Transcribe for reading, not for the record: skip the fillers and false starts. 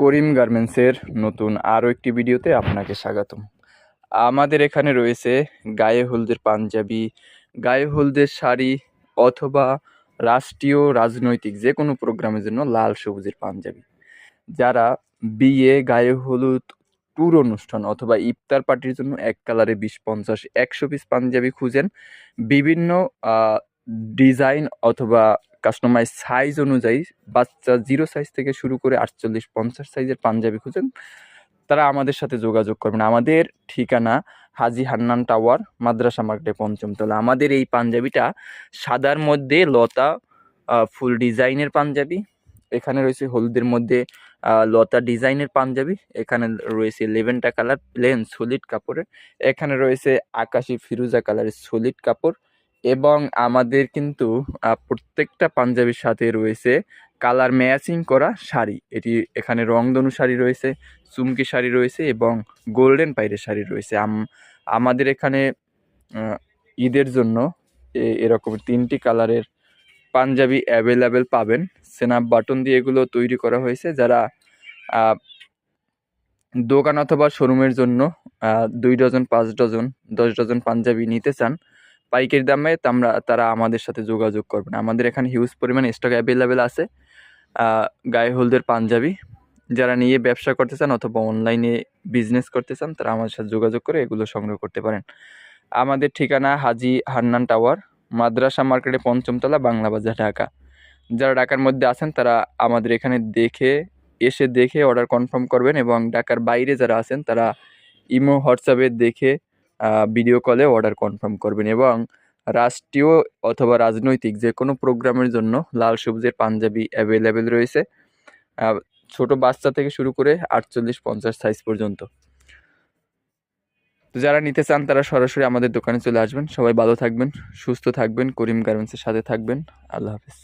করিম গার্মেন্টসের নতুন আরও একটি ভিডিওতে আপনাকে স্বাগতম। আমাদের এখানে রয়েছে গায়ে হলুদের পাঞ্জাবি, গায়ে হলুদের শাড়ি অথবা রাষ্ট্রীয় রাজনৈতিক যে কোনো প্রোগ্রামের জন্য লাল সবুজের পাঞ্জাবি। যারা বিয়ে, গায়ে হলুদ, ট্যুর অনুষ্ঠান অথবা ইফতার পার্টির জন্য এক কালারে 20, 50, 100 পিস পাঞ্জাবি খুঁজেন, বিভিন্ন ডিজাইন অথবা কাস্টমাইজ সাইজ অনুযায়ী বাচ্চা 0 সাইজ থেকে শুরু করে 48, 50 সাইজের পাঞ্জাবি খুঁজেন, তারা আমাদের সাথে যোগাযোগ করবেন। আমাদের ঠিকানা হাজী হান্নান টাওয়ার, মাদ্রাসা মার্কেটে 5ম তলা। আমাদের এই পাঞ্জাবিটা সাদার মধ্যে লতা ফুল ডিজাইনের পাঞ্জাবি। এখানে রয়েছে হলুদের মধ্যে লতা ডিজাইনের পাঞ্জাবি। এখানে রয়েছে লেভেন্ডার কালার প্লেন সলিড কাপড়ের। এখানে রয়েছে আকাশি ফিরোজা কালারের সলিড কাপড়। এবং আমাদের কিন্তু প্রত্যেকটা পাঞ্জাবির সাথে রয়েছে কালার ম্যাচিং করা শাড়ি। এখানে রংধনু শাড়ি রয়েছে, চুমকি শাড়ি রয়েছে এবং গোল্ডেন পাইরের শাড়ি রয়েছে। আমাদের এখানে ঈদের জন্য এরকম 3টি কালারের পাঞ্জাবি অ্যাভেলেবেল পাবেন। সেনাপ বাটন দিয়ে এগুলো তৈরি করা হয়েছে। যারা দোকান অথবা শোরুমের জন্য 2 ডজন, 5 ডজন, 10 ডজন পাঞ্জাবি নিতে চান পাইকারি দামে, তারা আমাদের সাথে যোগাযোগ করবেন। আমাদের এখানে হিউজ পরিমাণে স্টক অ্যাভেলেবেল আছে গায়ে হলুদের পাঞ্জাবি। যারা নিয়ে ব্যবসা করতে চান অথবা অনলাইনে বিজনেস করতে চান, তারা আমাদের সাথে যোগাযোগ করে এগুলো সংগ্রহ করতে পারেন। আমাদের ঠিকানা হাজী হান্নান টাওয়ার, মাদ্রাসা মার্কেটে 5ম তলা, বাংলা বাজার, ঢাকা। যারা ঢাকার মধ্যে আছেন তারা আমাদের এখানে দেখে অর্ডার কনফার্ম করবেন, এবং ঢাকার বাইরে যারা আছেন তারা ইমো, হোয়াটসঅ্যাপে দেখে ভিডিও কলে অর্ডার কনফার্ম করবেন। এবং রাষ্ট্রীয় অথবা রাজনৈতিক যে কোনো প্রোগ্রামের জন্য লাল সবুজের পাঞ্জাবি অ্যাভেলেবেল রয়েছে, ছোট বাচ্চা থেকে শুরু করে 48, 50 সাইজ পর্যন্ত। তো যারা নিতে চান তারা সরাসরি আমাদের দোকানে চলে আসবেন। সবাই ভালো থাকবেন, সুস্থ থাকবেন, করিম গার্মেন্টসের সাথে থাকবেন। আল্লাহ হাফেজ।